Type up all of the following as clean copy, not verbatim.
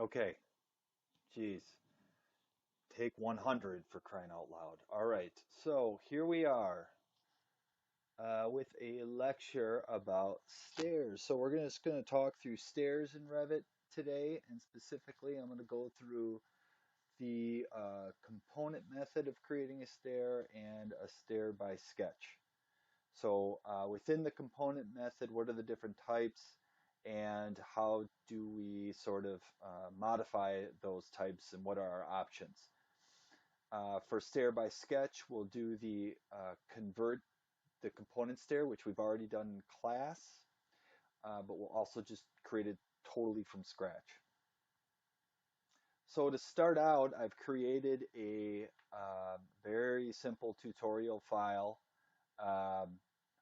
Okay, geez. Take 100 for crying out loud. All right, so here we are with a lecture about stairs. So we're just going to talk through stairs in Revit today, and specifically I'm going to go through the component method of creating a stair and a stair by sketch. So within the component method, what are the different types and how do we sort of modify those types and what are our options? For stair by sketch, we'll do the convert the component stair, which we've already done in class, but we'll also just create it totally from scratch. So to start out, I've created a very simple tutorial file. Um,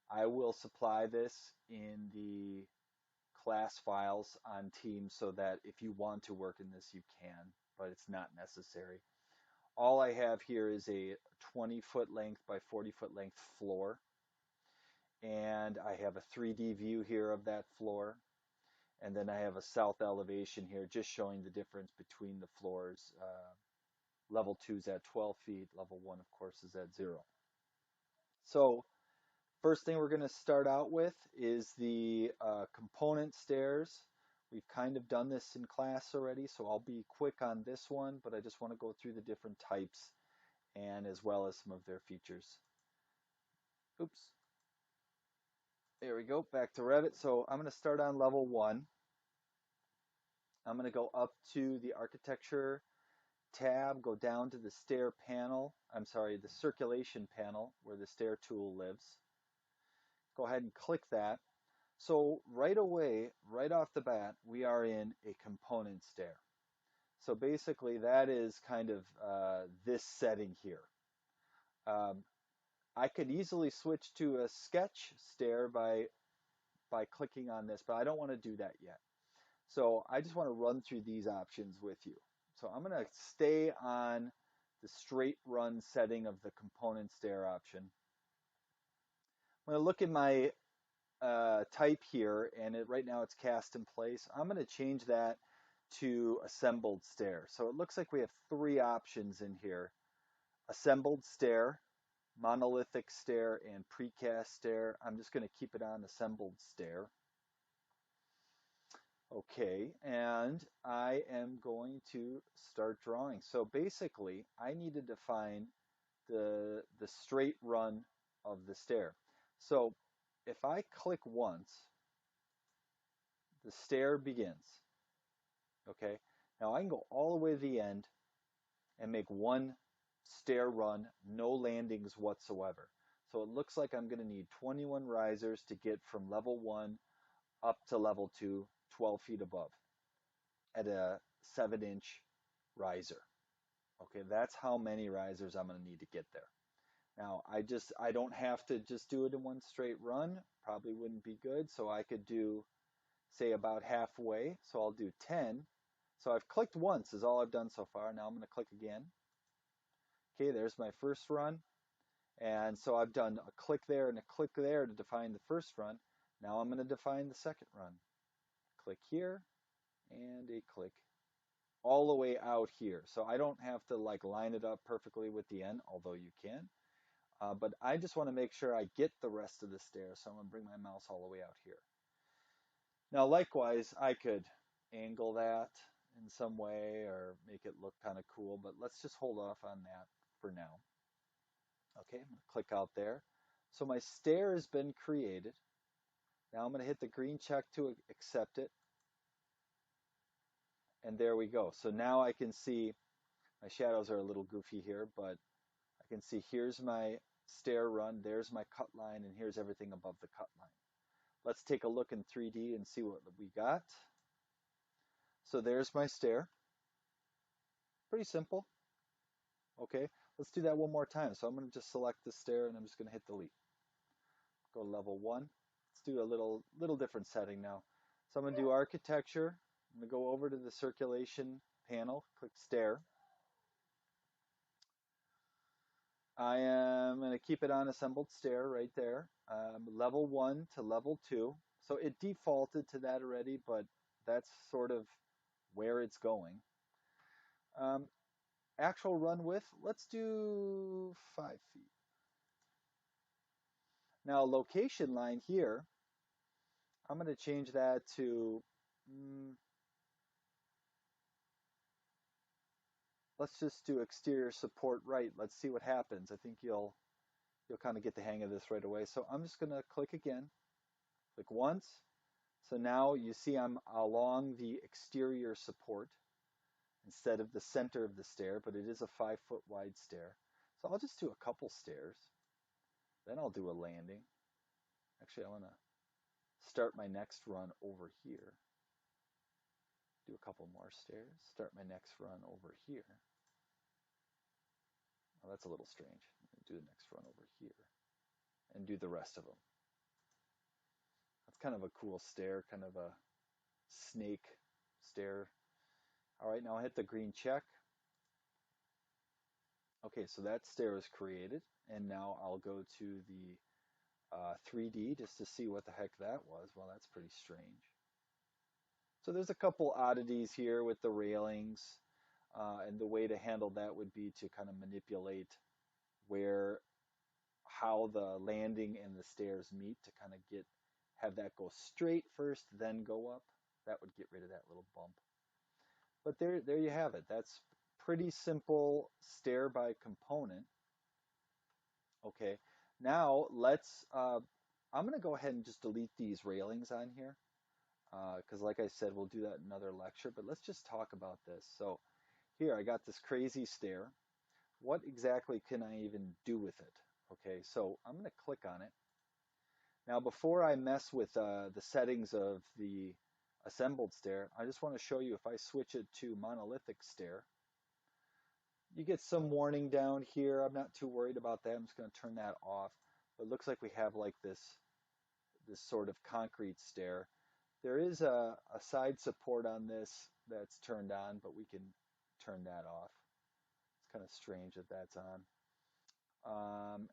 I will supply this in the class files on Teams so that if you want to work in this, you can, but it's not necessary. All I have here is a 20-foot length by 40-foot length floor, and I have a 3D view here of that floor, and then I have a south elevation here just showing the difference between the floors. Level 2 is at 12 feet, level 1 of course is at 0. So first thing we're going to start out with is the component stairs. We've kind of done this in class already, so I'll be quick on this one, but I just want to go through the different types and as well as some of their features. Oops. There we go, back to Revit. So I'm going to start on level 1. I'm going to go up to the architecture tab, go down to the stair panel, the circulation panel where the stair tool lives. Go ahead and click that. So right away, right off the bat, we are in a component stair. So basically that is kind of this setting here. Um, I could easily switch to a sketch stair by clicking on this, but I don't want to do that yet. So I just want to run through these options with you. So I'm going to stay on the straight run setting of the component stair option. I'm going to look at my type here, and right now it's cast in place. I'm going to change that to assembled stair. So it looks like we have three options in here: assembled stair, monolithic stair, and precast stair. I'm just going to keep it on assembled stair. Okay, and I am going to start drawing. So basically, I need to define the straight run of the stair. So if I click once, the stair begins. Okay, now I can go all the way to the end and make one stair run, no landings whatsoever. So it looks like I'm going to need 21 risers to get from level 1 up to level 2, 12 feet above at a 7-inch riser. Okay, that's how many risers I'm going to need to get there. Now, I don't have to just do it in one straight run. Probably wouldn't be good. So I could do, say, about halfway. So I'll do 10. So I've clicked once is all I've done so far. Now I'm going to click again. Okay, there's my first run. And so I've done a click there and a click there to define the first run. Now I'm going to define the second run. Click here and a click all the way out here. So I don't have to like line it up perfectly with the end, although you can. But I just want to make sure I get the rest of the stair, so I'm going to bring my mouse all the way out here. Now, likewise, I could angle that in some way or make it look kind of cool, but let's just hold off on that for now. Okay, I'm going to click out there. So my stair has been created. Now I'm going to hit the green check to accept it. And there we go. So now I can see my shadows are a little goofy here, but I can see here's my stair run, there's my cut line, and here's everything above the cut line. Let's take a look in 3D and see what we got. So there's my stair. Pretty simple. Okay, let's do that one more time. So I'm going to just select the stair and I'm just going to hit delete. Go to level 1. Let's do a little different setting now. So I'm going to do architecture. I'm going to go over to the circulation panel, click stair. I am going to keep it on assembled stair right there. Level 1 to level 2. So it defaulted to that already, but that's sort of where it's going. Um, Actual run width, let's do 5 feet. Now location line here, I'm going to change that to, mm, let's just do exterior support right. Let's see what happens. I think you'll kind of get the hang of this right away. So I'm just going to click again, click once. So now you see I'm along the exterior support instead of the center of the stair, but it is a 5 foot wide stair. So I'll just do a couple stairs. Then I'll do a landing. Actually, I want to start my next run over here. Do a couple more stairs. Start my next run over here. Oh, that's a little strange. Do the next run over here and do the rest of them. That's kind of a cool stair, kind of a snake stair. All right, now I'll hit the green check. Okay, so that stair is created, and now I'll go to the 3D just to see what the heck that was. Well, that's pretty strange. So there's a couple oddities here with the railings, and the way to handle that would be to kind of manipulate where how the landing and the stairs meet to kind of have that go straight first, then go up. That would get rid of that little bump. But there you have it. That's pretty simple stair by component. Okay, now I'm going to go ahead and just delete these railings on here because like I said, we'll do that in another lecture, but let's just talk about this. So here I got this crazy stair. What exactly can I even do with it? Okay, so I'm going to click on it. Now before I mess with the settings of the assembled stair, I just want to show you if I switch it to monolithic stair, you get some warning down here. I'm not too worried about that. I'm just going to turn that off. But it looks like we have like this sort of concrete stair. There is a side support on this that's turned on, but we can turn that off. It's kind of strange that that's on.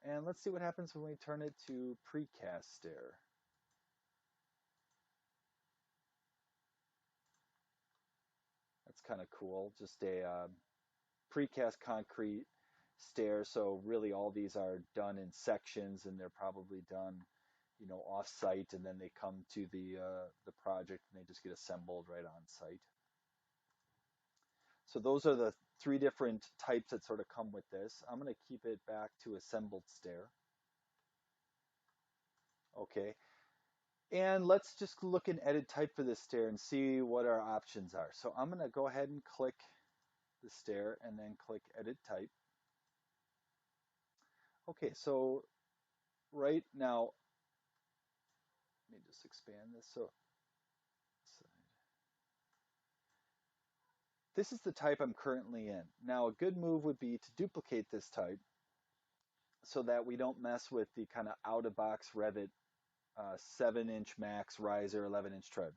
And let's see what happens when we turn it to precast stair. That's kind of cool. Just a precast concrete stair. So really all these are done in sections and they're probably done, off site, and then they come to the project and they just get assembled right on site. So those are the three different types that sort of come with this. I'm going to keep it back to assembled stair. Okay. And let's just look in edit type for this stair and see what our options are. So I'm going to go ahead and click the stair and then click edit type. Okay, so right now, let me just expand this. So this is the type I'm currently in. Now a good move would be to duplicate this type so that we don't mess with the kind of out-of-box Revit 7-inch max riser, 11-inch tread.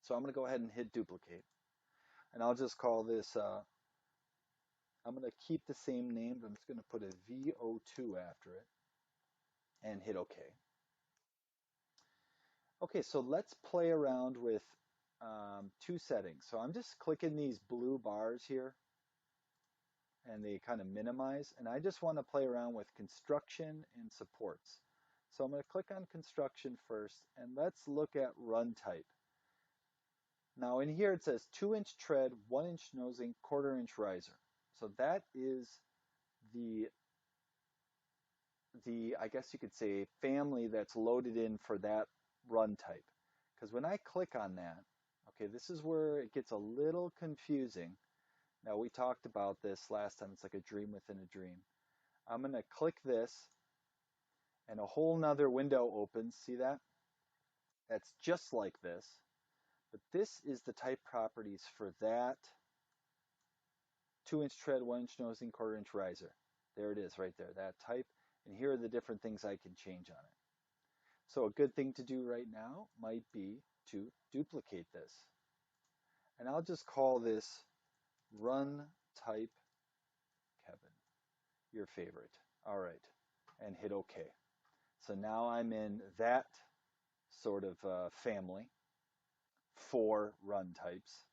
So I'm going to go ahead and hit duplicate. And I'll just call this, I'm going to keep the same name, but I'm just going to put a VO2 after it and hit OK. Okay, so let's play around with two settings. So I'm just clicking these blue bars here and they kind of minimize. And I just want to play around with construction and supports. So I'm going to click on construction first and let's look at run type. Now in here it says 2-inch tread, 1-inch nosing, 1/4-inch riser. So that is the I guess you could say family that's loaded in for that run type. Because when I click on that, okay, this is where it gets a little confusing. Now we talked about this last time. It's like a dream within a dream. I'm going to click this and a whole nother window opens. See that? That's just like this. But this is the type properties for that 2-inch tread, 1-inch nosing, 1/4-inch riser. There it is right there, that type. And here are the different things I can change on it. So a good thing to do right now might be to duplicate this. And I'll just call this run type Kevin, your favorite. All right, and hit OK. So now I'm in that sort of family for run types.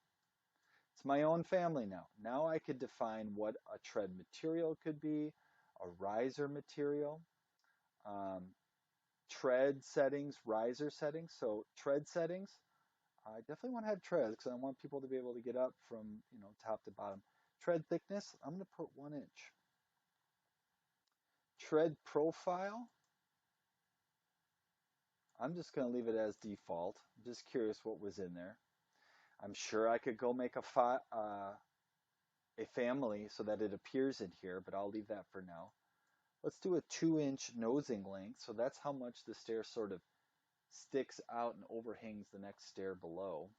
It's my own family now. Now I could define what a tread material could be, a riser material, um, tread settings, riser settings. So tread settings, I definitely want to have treads because I want people to be able to get up from, top to bottom. Tread thickness, I'm going to put 1 inch. Tread profile, I'm just going to leave it as default. I'm just curious what was in there. I'm sure I could go make a family so that it appears in here, but I'll leave that for now. Let's do a 2-inch nosing length. So that's how much the stair sort of sticks out and overhangs the next stair below.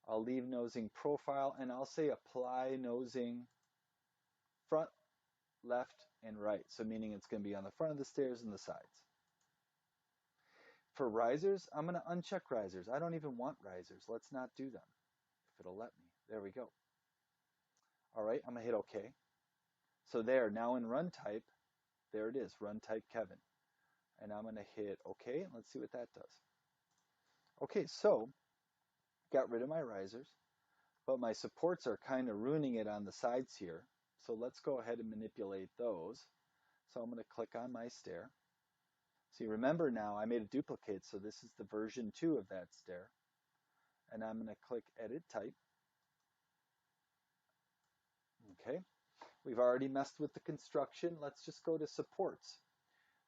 I'll leave nosing profile and I'll say apply nosing front, left, and right. So meaning it's going to be on the front of the stairs and the sides. For risers, I'm going to uncheck risers. I don't even want risers. Let's not do them if it'll let me. There we go. All right, I'm going to hit OK. So there, now in run type, there it is, run type Kevin. And I'm going to hit OK, and let's see what that does. Okay, so got rid of my risers, but my supports are kind of ruining it on the sides here. So let's go ahead and manipulate those. So I'm going to click on my stair. See, remember now I made a duplicate, so this is the version 2 of that stair. And I'm going to click Edit Type. Okay, we've already messed with the construction. Let's just go to supports.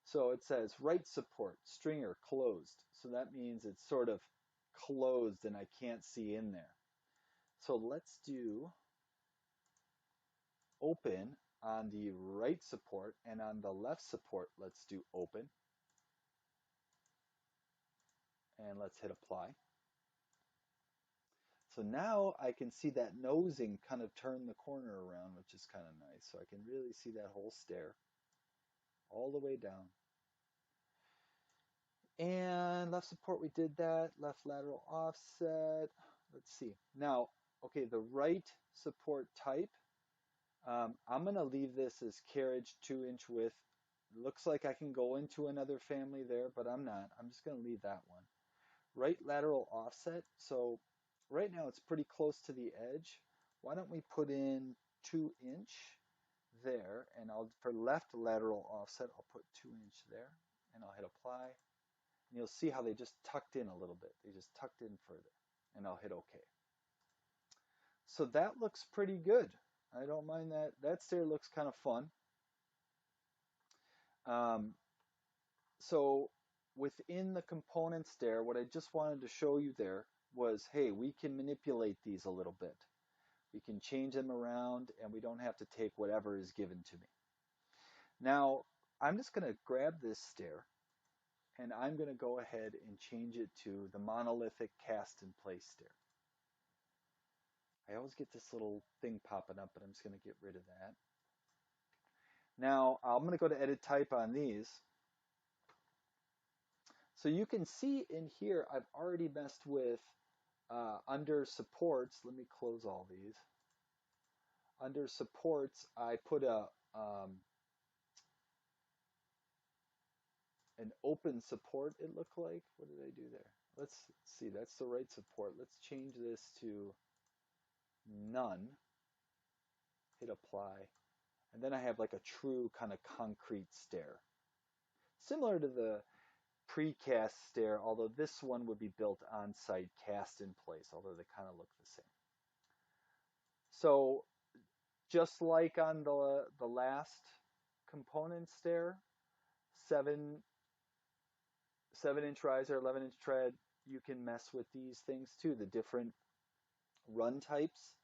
So it says right support, stringer, closed. So that means it's sort of closed and I can't see in there. So let's do open on the right support, and on the left support, let's do open. And let's hit apply. So now I can see that nosing kind of turn the corner around, which is kind of nice. So I can really see that whole stair all the way down. And left support, we did that. Left lateral offset. Let's see. Now, okay, the right support type, I'm going to leave this as carriage 2-inch width. Looks like I can go into another family there, but I'm not. I'm just going to leave that one. Right lateral offset. So right now it's pretty close to the edge. Why don't we put in 2-inch there, and for left lateral offset, I'll put 2-inch there, and I'll hit apply. And you'll see how they just tucked in a little bit. They just tucked in further, and I'll hit OK. So that looks pretty good. I don't mind that. That stair looks kind of fun. So within the component stair, what I just wanted to show you there was, hey, we can manipulate these a little bit. We can change them around, and we don't have to take whatever is given to me. Now, I'm just going to grab this stair, and I'm going to go ahead and change it to the monolithic cast-in-place stair. I always get this little thing popping up, but I'm just going to get rid of that. Now, I'm going to go to Edit Type on these. So you can see in here, I've already messed with under supports. Let me close all these. Under supports, I put an open support, it looked like. What did I do there? Let's see, that's the right support. Let's change this to none. Hit apply. And then I have like a true kind of concrete stair. Similar to the precast stair, although this one would be built on site, cast in place, although they kind of look the same. So just like on the last component stair, 7-inch riser, 11-inch tread, you can mess with these things too, the different run types.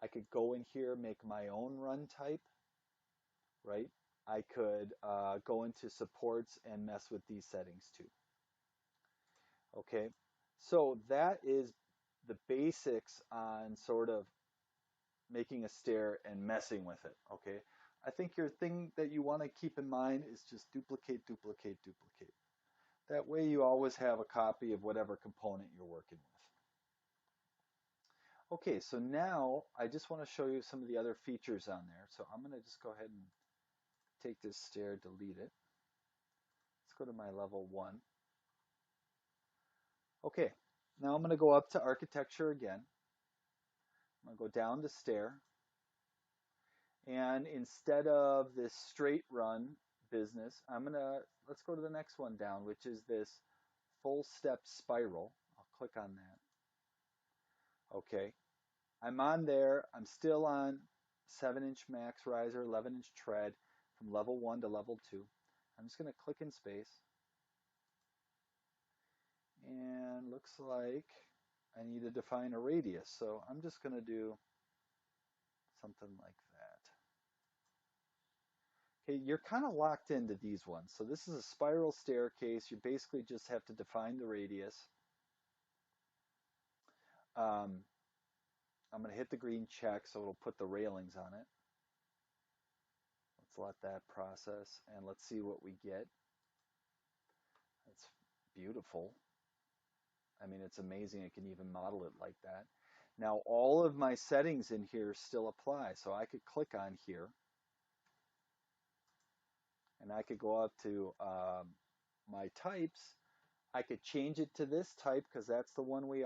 I could go in here, make my own run type, right? I could go into supports and mess with these settings too. Okay, so that is the basics on sort of making a stair and messing with it, okay? I think your thing that you want to keep in mind is just duplicate, duplicate, duplicate. That way you always have a copy of whatever component you're working with. Okay, so now I just want to show you some of the other features on there. So I'm going to just go ahead and take this stair, delete it. Let's go to my level 1. Okay, now I'm going to go up to architecture again. I'm going to go down to stair. And instead of this straight run business, let's go to the next one down, which is this full step spiral. I'll click on that. Okay, I'm on there. I'm still on 7-inch max riser, 11-inch tread from level 1 to level 2. I'm just going to click in space. And looks like I need to define a radius. So I'm just going to do something like that. Okay, you're kind of locked into these ones. So this is a spiral staircase. You basically just have to define the radius. I'm going to hit the green check so it'll put the railings on it. Let's let that process and let's see what we get. It's beautiful. I mean, it's amazing it can even model it like that. Now, all of my settings in here still apply. So I could click on here and I could go up to my types. I could change it to this type because that's the one we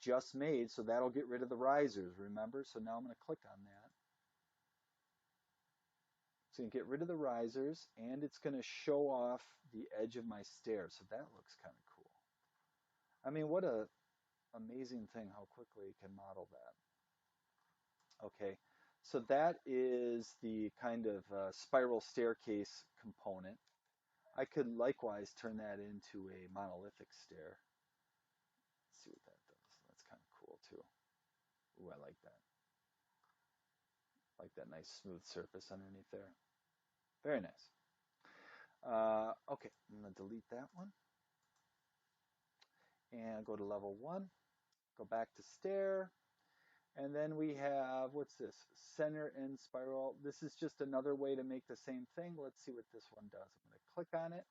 just made. So that'll get rid of the risers, remember? So now I'm going to click on that. It's going to get rid of the risers and it's going to show off the edge of my stair. So that looks kind of cool. I mean, what a amazing thing how quickly it can model that. Okay, so that is the kind of spiral staircase component. I could likewise turn that into a monolithic stair. Let's see what that does. That's kind of cool too. Ooh, I like that. Like that nice smooth surface underneath there. Very nice. Okay, I'm going to delete that one. And go to level 1. Go back to stair. And then we have, what's this? Center and spiral. This is just another way to make the same thing. Let's see what this one does. I'm going to click on it.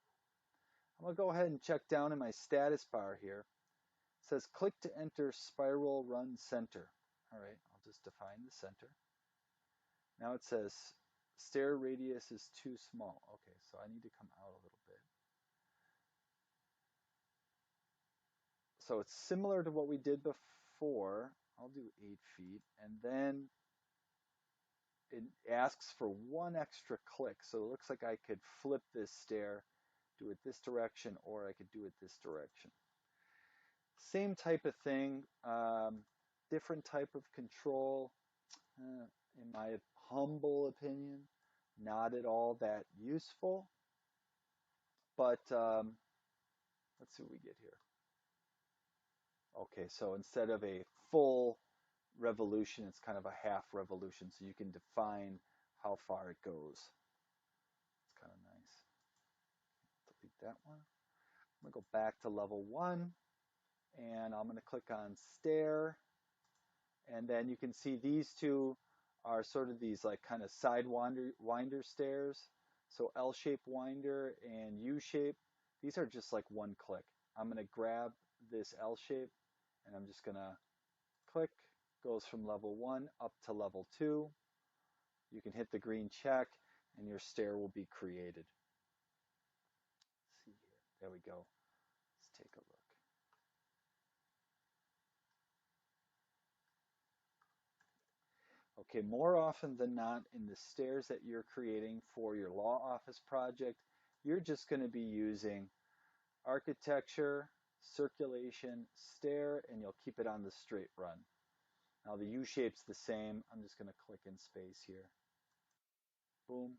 I'm going to go ahead and check down in my status bar here. It says click to enter spiral run center. All right, I'll just define the center. Now it says stair radius is too small. Okay, so I need to come out a little bit. So it's similar to what we did before. I'll do 8 feet. And then it asks for one extra click. So it looks like I could flip this stair, do it this direction, or I could do it this direction. Same type of thing, different type of control. In my humble opinion, not at all that useful. But let's see what we get here. Okay, so instead of a full revolution, it's kind of a half revolution. So you can define how far it goes. It's kind of nice. Delete that one. I'm going to go back to level 1 and I'm going to click on stair. And then you can see these two are sort of these like kind of side winder stairs. So L-shape winder and U-shape, these are just like one click. I'm going to grab this L-shape and I'm just going to click, goes from level 1 up to level 2. You can hit the green check and your stair will be created. Let's see here. There we go. Let's take a look. Okay, more often than not in the stairs that you're creating for your law office project, you're just going to be using architecture, circulation, stair, and you'll keep it on the straight run. Now the U-shape's the same. I'm just going to click in space here. Boom.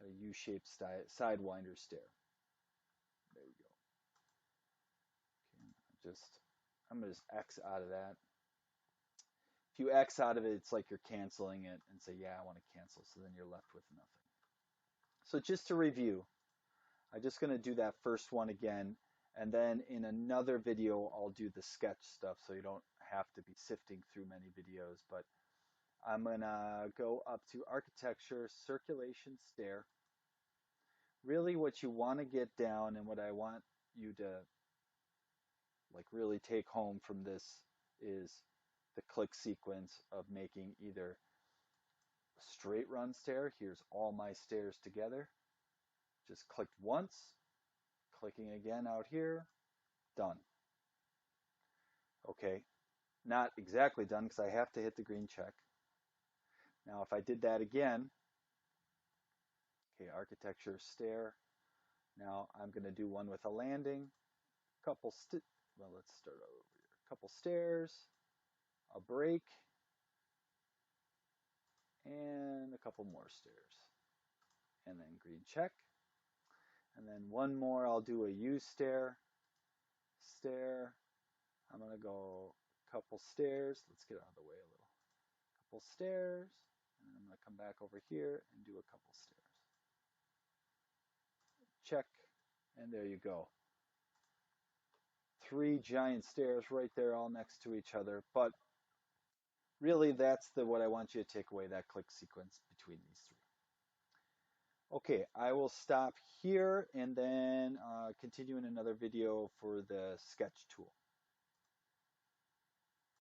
Got a U-shaped sidewinder stair. There we go. Okay, I'm going to just X out of that. If you X out of it, it's like you're canceling it and say, yeah, I want to cancel. So then you're left with nothing. So just to review, I'm just going to do that first one again. And then in another video, I'll do the sketch stuff so you don't have to be sifting through many videos. But I'm going to go up to architecture, circulation, stair. Really what you want to get down and what I want you to like really take home from this is the click sequence of making either a straight run stair. Here's all my stairs together. Just clicked once, clicking again out here, done. Okay, not exactly done because I have to hit the green check. Now, if I did that again, okay, architecture stair. Now I'm going to do one with a landing, well, let's start over here. A couple stairs, a break, and a couple more stairs. And then green check. And then one more, I'll do a U stair, stair. I'm going to go a couple stairs. Let's get out of the way a little. Couple stairs, and then I'm going to come back over here and do a couple stairs. Check, and there you go. 3 giant stairs right there all next to each other, but really that's what I want you to take away, that click sequence between these 3. Okay, I will stop here and then continue in another video for the sketch tool.